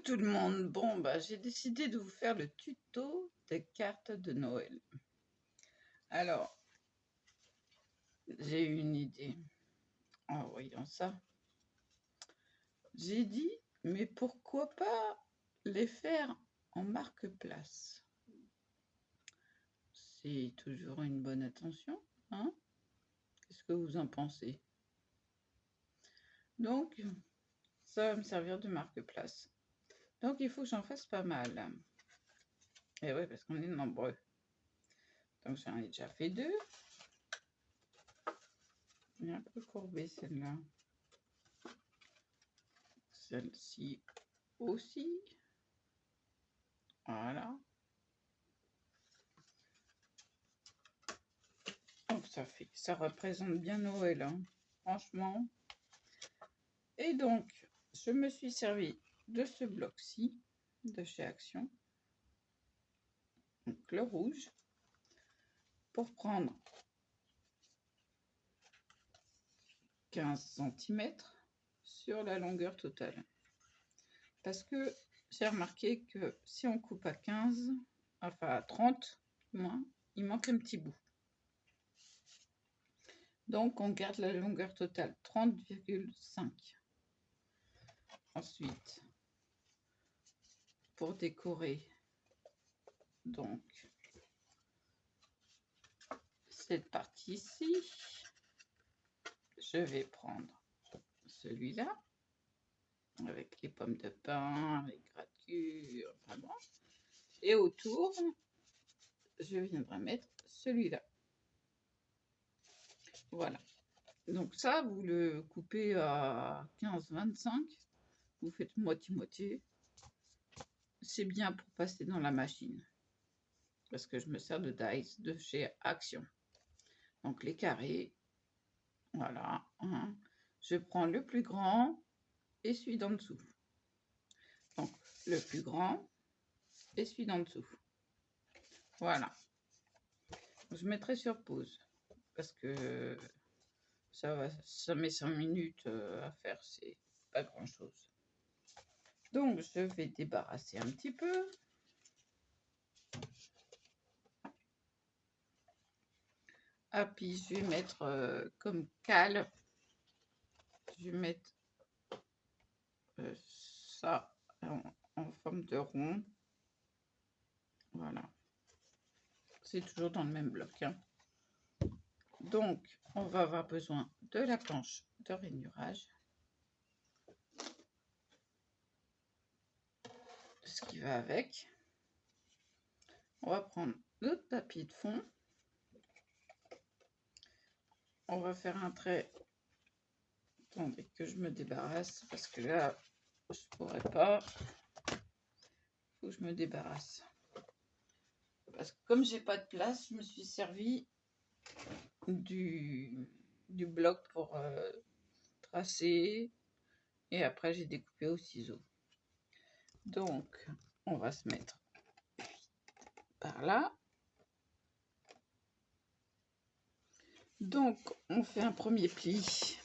tout le monde. Bon, bah, j'ai décidé de vous faire le tuto des cartes de Noël. Alors, j'ai eu une idée en voyant ça. J'ai dit, mais pourquoi pas les faire en marque-place? C'est toujours une bonne attention, hein? Qu'est-ce que vous en pensez? Donc, ça va me servir de marque-place. Donc, il faut que j'en fasse pas mal. Et oui, parce qu'on est nombreux. Donc, j'en ai déjà fait 2. Elle est un peu courbée, celle-là. Celle-ci aussi. Voilà. Donc, ça représente bien Noël, hein, franchement. Et donc, je me suis servi de ce bloc-ci, de chez Action. Donc, le rouge. Pour prendre 15 cm sur la longueur totale. Parce que j'ai remarqué que si on coupe à 15, enfin à 30 moins, il manque un petit bout. Donc on garde la longueur totale 30,5. Ensuite, pour décorer donc cette partie-ci, je vais prendre celui-là avec les pommes de pin, les gratures, enfin bon. Et autour, je viendrai mettre celui-là. Voilà. Donc ça, vous le coupez à 15-25. Vous faites moitié-moitié. C'est bien pour passer dans la machine. Parce que je me sers de dice de chez Action. Donc les carrés. Voilà. Hein. Je prends le plus grand et celui d'en dessous. Donc le plus grand et celui d'en dessous. Voilà. Je mettrai sur pause. Parce que ça met 5 minutes à faire. C'est pas grand chose. Donc je vais débarrasser un petit peu. Ah, puis je vais mettre comme cale, je vais mettre ça en forme de rond. Voilà. C'est toujours dans le même bloc. Hein. Donc, on va avoir besoin de la planche de rainurage. Ce qui va avec. On va prendre notre papier de fond. On va faire un trait. Attendez que je me débarrasse parce que là, je ne pourrais pas. Il faut que je me débarrasse. Parce que comme j'ai pas de place, je me suis servi du bloc pour tracer. Et après, j'ai découpé au ciseau. Donc, on va se mettre par là. Donc, on fait un premier pli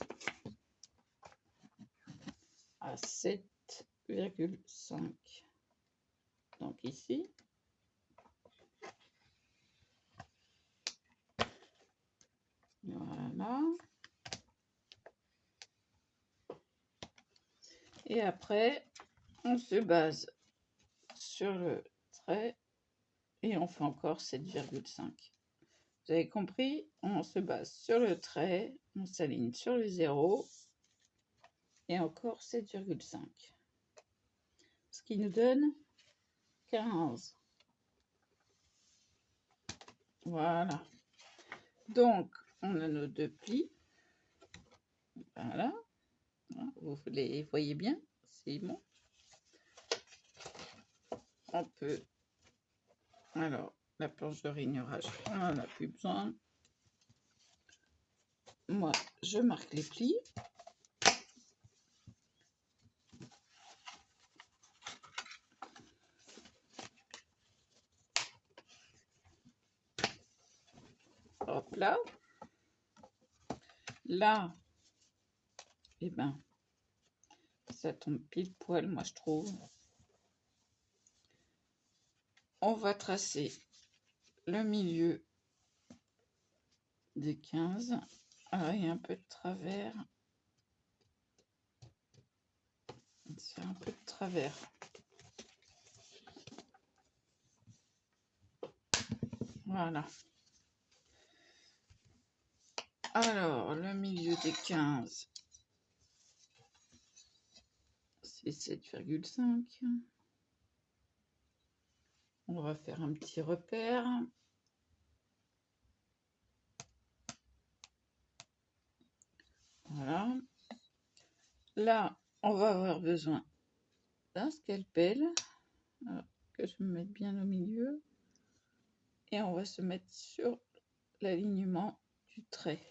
à 7,5. Donc ici. Voilà. Et après, on se base sur le trait et on fait encore 7,5. Vous avez compris? On se base sur le trait, on s'aligne sur le 0 et encore 7,5. Ce qui nous donne 15. Voilà. Donc, on a nos 2 plis. Voilà. Vous les voyez bien? C'est bon. On peut... Alors, la planche de rainurage, on n'en a plus besoin. Moi, je marque les plis. Hop là. Là, eh ben, ça tombe pile poil, moi je trouve. on va tracer le milieu des 15. Alors, il y a un peu de travers. C'est un peu de travers. Voilà. Alors, le milieu des 15, c'est 7,5. On va faire un petit repère. Voilà. Là, on va avoir besoin d'un scalpel. Alors, que je me mette bien au milieu. Et on va se mettre sur l'alignement du trait.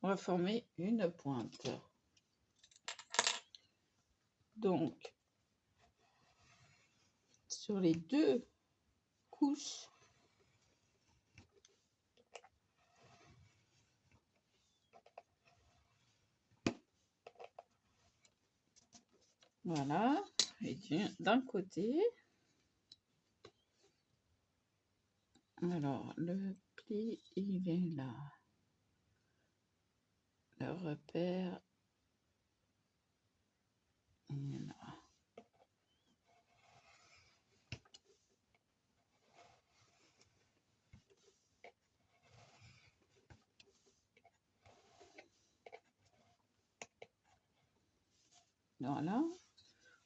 On va former une pointe. Donc, sur les deux couches, voilà, et d'un côté, alors le pli il est là, le repère il est là. Voilà,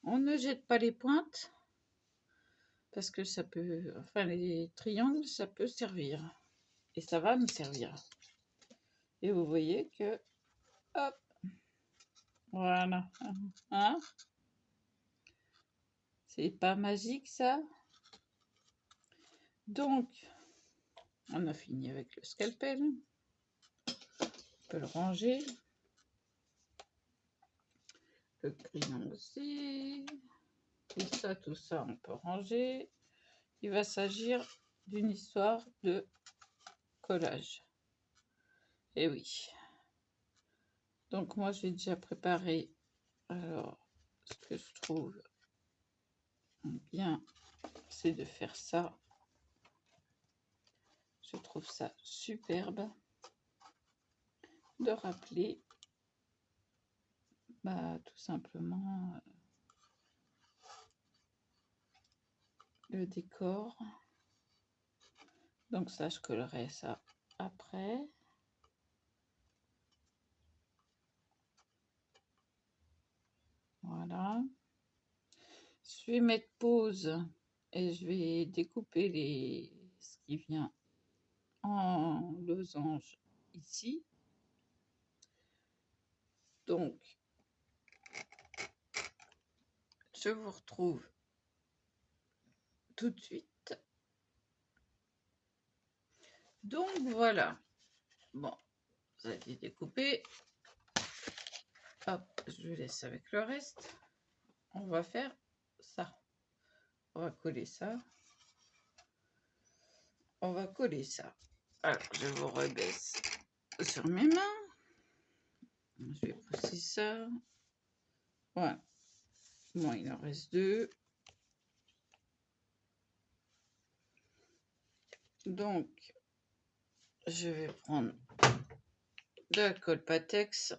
on ne jette pas les pointes parce que ça peut, enfin les triangles ça peut servir et ça va me servir. Et vous voyez que, hop, voilà, hein, c'est pas magique ça. Donc, on a fini avec le scalpel. On peut le ranger. Le crayon aussi. Et ça, tout ça, on peut ranger. Il va s'agir d'une histoire de collage. Et oui. Donc, moi, j'ai déjà préparé. Alors, ce que je trouve bien, c'est de faire ça. Je trouve ça superbe. De rappeler, tout simplement, le décor. Donc ça, je collerai ça après. Voilà. Je vais mettre pause et je vais découper ce qui vient en losange ici. Donc, je vous retrouve tout de suite. Donc voilà. Bon, ça a été découpé. Hop, je laisse avec le reste. On va faire ça. On va coller ça. On va coller ça. Alors, je vous rebaisse sur mes mains. Je vais pousser ça. Voilà. Bon, il en reste deux. Donc, je vais prendre de la colle Patex.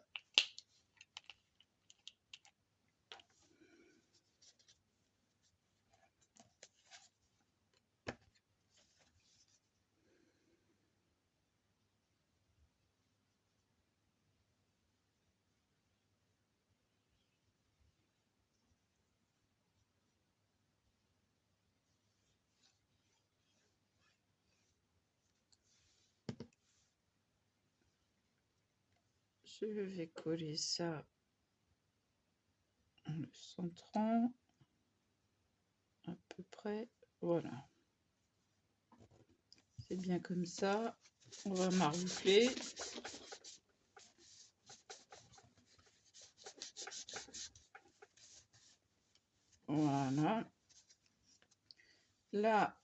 Je vais coller ça en le centrant à peu près. Voilà. C'est bien comme ça. On va maroufler. Voilà. Là,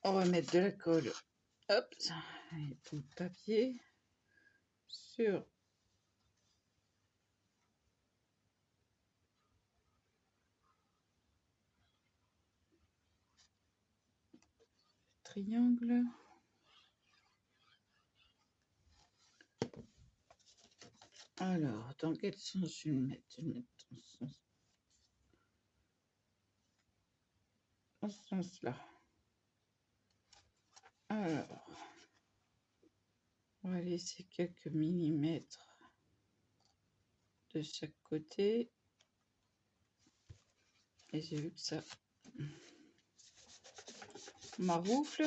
on va mettre de la colle. Hop, et tout le papier sur triangle. Alors, dans quel sens je vais le mettre? Je vais le mettre dans ce sens-là. Alors, on va laisser quelques millimètres de chaque côté. Et j'ai vu que ça maroufle.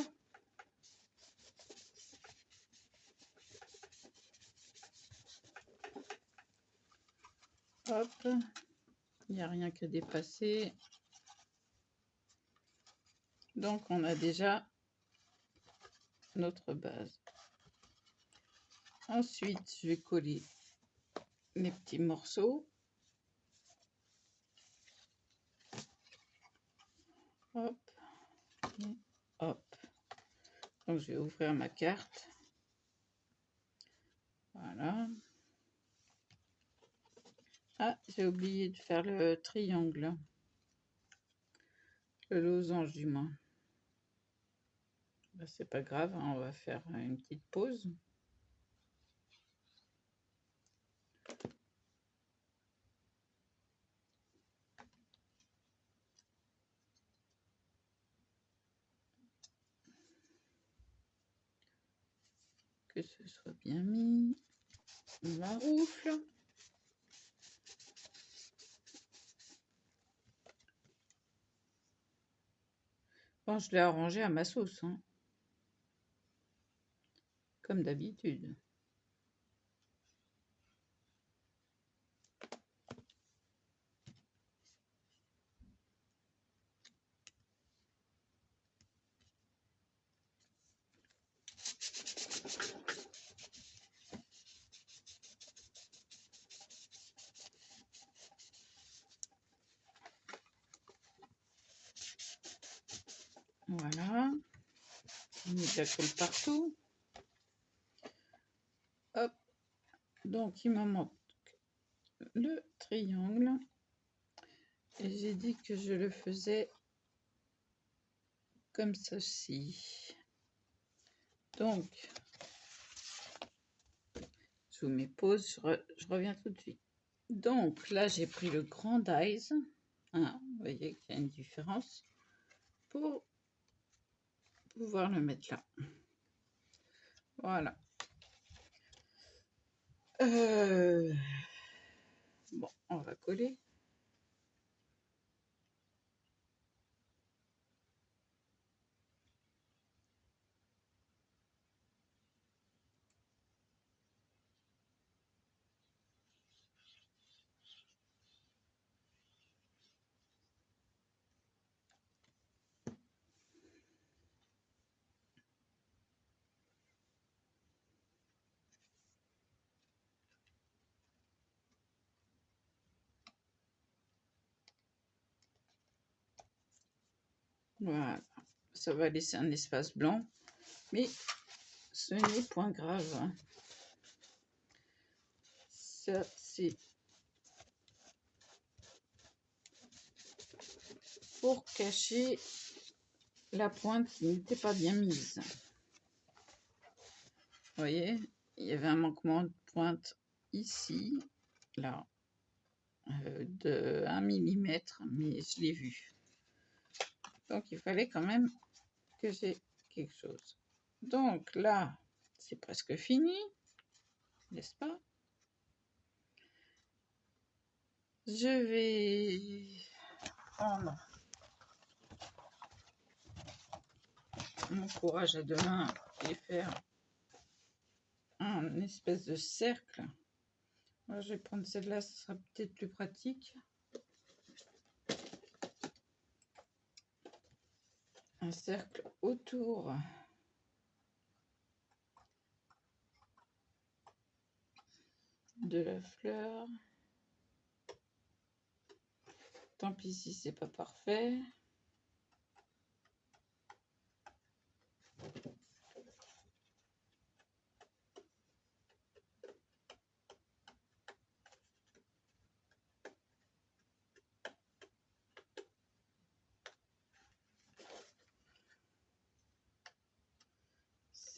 Hop, il n'y a rien qu'à dépasser. Donc on a déjà notre base. Ensuite, je vais coller les petits morceaux. Hop, et hop. Donc je vais ouvrir ma carte. Voilà. Ah, j'ai oublié de faire le triangle. Le losange du moins. Ben, c'est pas grave, hein, on va faire une petite pause. Que ce soit bien mis. On maroufle. Bon, je l'ai arrangé à ma sauce, hein, comme d'habitude. Voilà. On met de la colle partout. Hop. Donc, il me manque le triangle. Et j'ai dit que je le faisais comme ceci. Donc, je vous mets pause, je reviens tout de suite. Donc, là, j'ai pris le grand dies. Hein, vous voyez qu'il y a une différence. Pour pouvoir le mettre là. Voilà. Bon, on va coller. Voilà. Ça va laisser un espace blanc. Mais ce n'est point grave. Ça, c'est pour cacher la pointe qui n'était pas bien mise. Vous voyez, il y avait un manquement de pointe ici, là, de 1 mm, mais je l'ai vu. Donc, il fallait quand même que j'ai quelque chose. Donc là, c'est presque fini, n'est-ce pas? Je vais prendre mon courage à deux mains et faire un espèce de cercle. Moi, je vais prendre celle-là, ce sera peut-être plus pratique. Un cercle autour de la fleur. Tant pis si c'est pas parfait.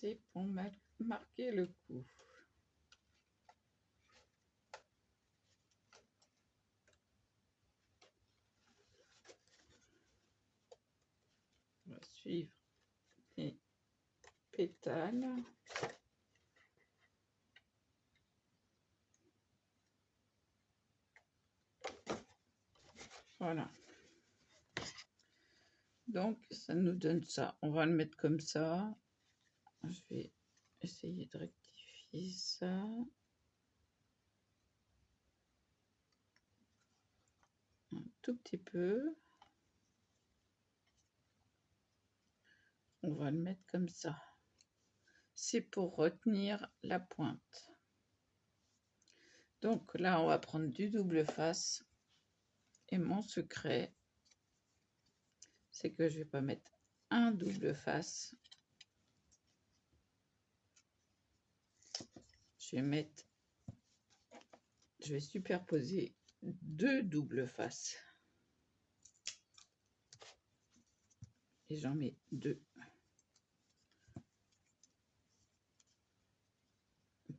C'est pour marquer le coup. On va suivre les pétales. Voilà. Donc, ça nous donne ça. On va le mettre comme ça. Je vais essayer de rectifier ça. Un tout petit peu. On va le mettre comme ça. C'est pour retenir la pointe. Donc là, on va prendre du double face. Et mon secret, c'est que je vais pas mettre un double face. Je vais superposer 2 doubles faces. Et j'en mets 2.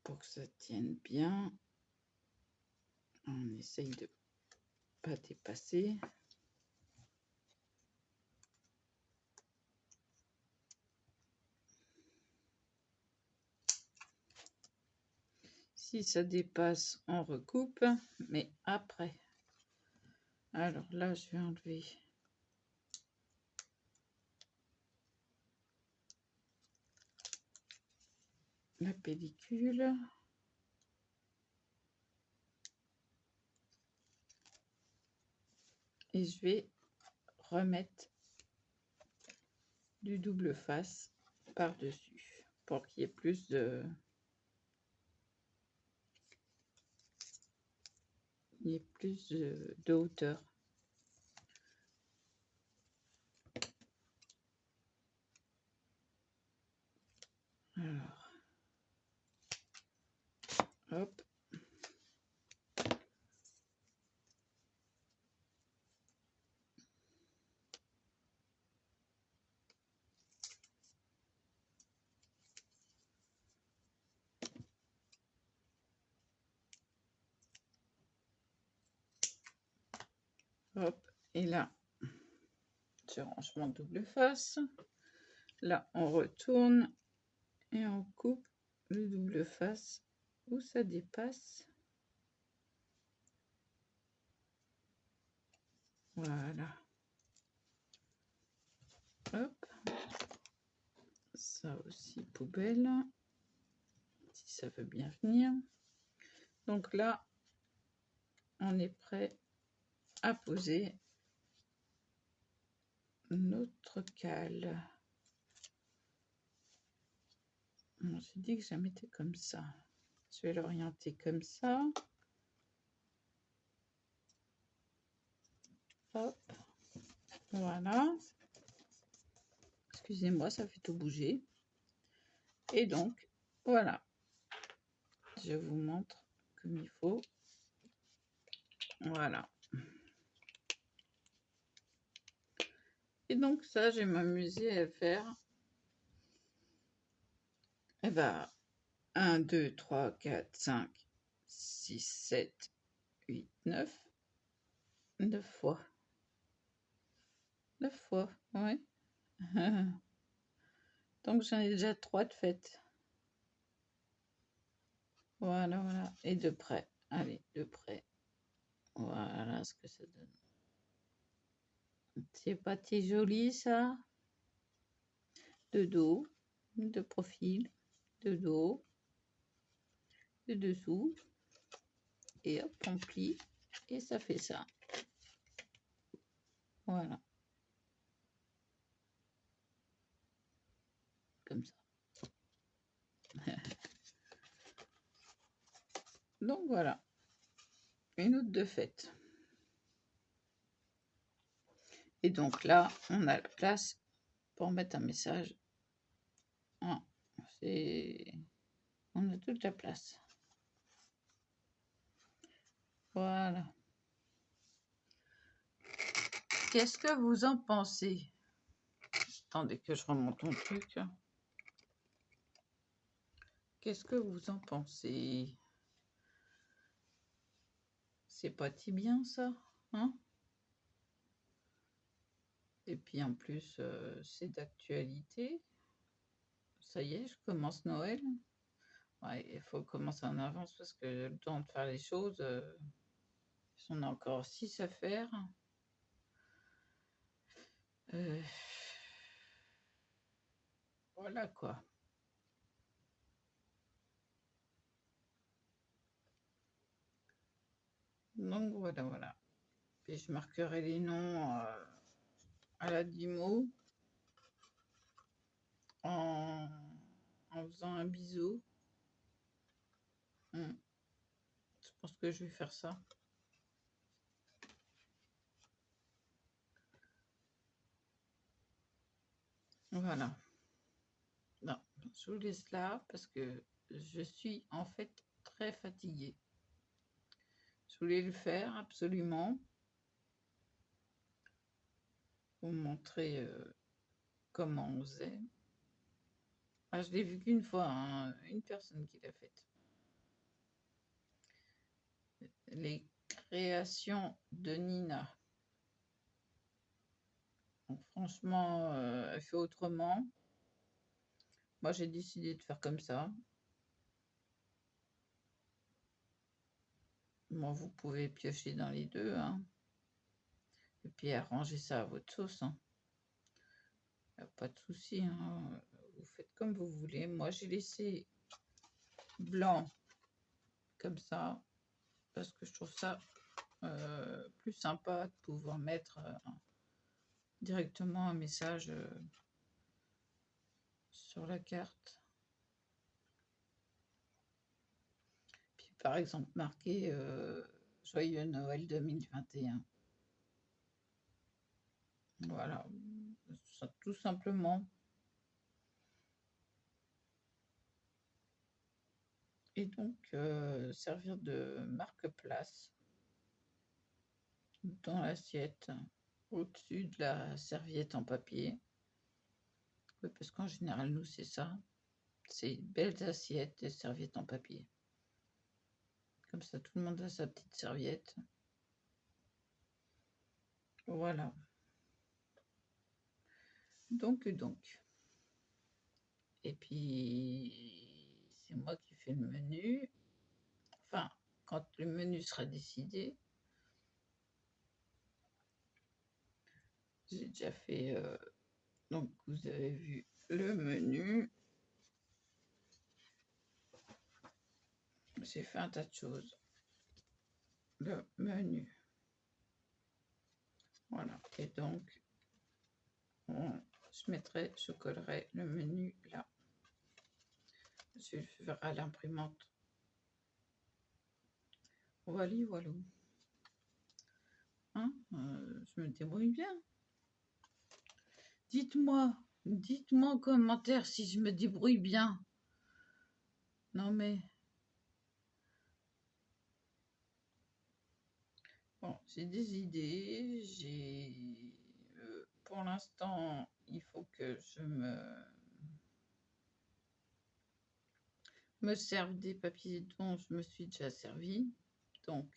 Pour que ça tienne bien. On essaye de pas dépasser. Si ça dépasse, on recoupe, mais après. Alors là, je vais enlever la pellicule. Et je vais remettre du double face par-dessus pour qu'il y ait plus de hauteur. Alors, hop. Hop, et là, je range mon double face. Là, on retourne et on coupe le double face où ça dépasse. Voilà. Hop. Ça aussi, poubelle. Si ça veut bien venir. Donc là, on est prêt à poser notre cale. On s'est dit que je la mettais comme ça. Je vais l'orienter comme ça. Hop. Voilà. Excusez-moi, ça fait tout bouger. Et donc, voilà. Je vous montre comme il faut. Voilà. Et donc ça, j'ai m'amusé à faire. Eh ben, 1, 2, 3, 4, 5, 6, 7, 8, 9. 9 fois. 9 fois, ouais. Donc j'en ai déjà 3 de faites. Voilà, voilà. Et de près. Allez, de près. Voilà ce que ça donne. C'est pas si joli ça? De dos, de profil, de dos, de dessous. Et hop, on plie. Et ça fait ça. Voilà. Comme ça. Donc voilà. Une autre de faite. Et donc là, on a la place pour mettre un message. Ah, on a toute la place. Voilà. Qu'est-ce que vous en pensez? Attendez que je remonte mon truc. Qu'est-ce que vous en pensez? C'est pas si bien ça, hein? Et puis en plus, c'est d'actualité. Ça y est, je commence Noël. Ouais, il faut commencer en avance parce que le temps de faire les choses, on a encore 6 à faire. Heu, voilà quoi. Donc voilà. Et je marquerai les noms, à la Dimo en faisant un bisou. Je pense que je vais faire ça. Voilà. Non, je vous laisse là parce que je suis en fait très fatiguée. Je voulais le faire absolument pour vous montrer comment on faisait. Ah, je l'ai vu qu'une fois, hein, une personne qui l'a faite. Les créations de Nina. Donc, franchement, elle fait autrement. Moi, j'ai décidé de faire comme ça. Bon, vous pouvez piocher dans les deux, hein. Et puis arranger ça à votre sauce, hein. Pas de souci, hein. Vous faites comme vous voulez. Moi, j'ai laissé blanc comme ça parce que je trouve ça plus sympa de pouvoir mettre directement un message sur la carte. Puis par exemple marquer Joyeux Noël 2021. Voilà, ça, tout simplement. Et donc servir de marque-place dans l'assiette, au-dessus de la serviette en papier. Oui, parce qu'en général, nous, c'est ça. C'est belles assiettes et serviettes en papier. Comme ça, tout le monde a sa petite serviette. Voilà. Donc. Et puis, c'est moi qui fais le menu. Enfin, quand le menu sera décidé, j'ai déjà fait... donc, vous avez vu le menu. J'ai fait un tas de choses. Le menu. Voilà. Et donc, je collerai le menu là. Je le ferai à l'imprimante. Voilà. Hein, je me débrouille bien. Dites-moi en commentaire si je me débrouille bien. Non mais... Bon, j'ai des idées, pour l'instant, il faut que je me serve des papiers dont je me suis déjà servi. Donc,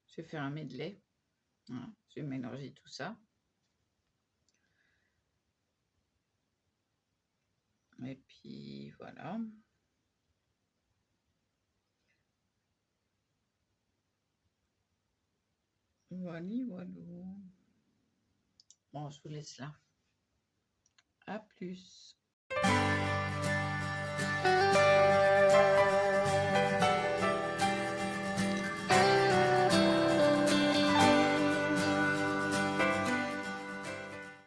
je vais faire un medley. Hein, je vais mélanger tout ça. Et puis, voilà. Voilà. Bon, je vous laisse là. À plus.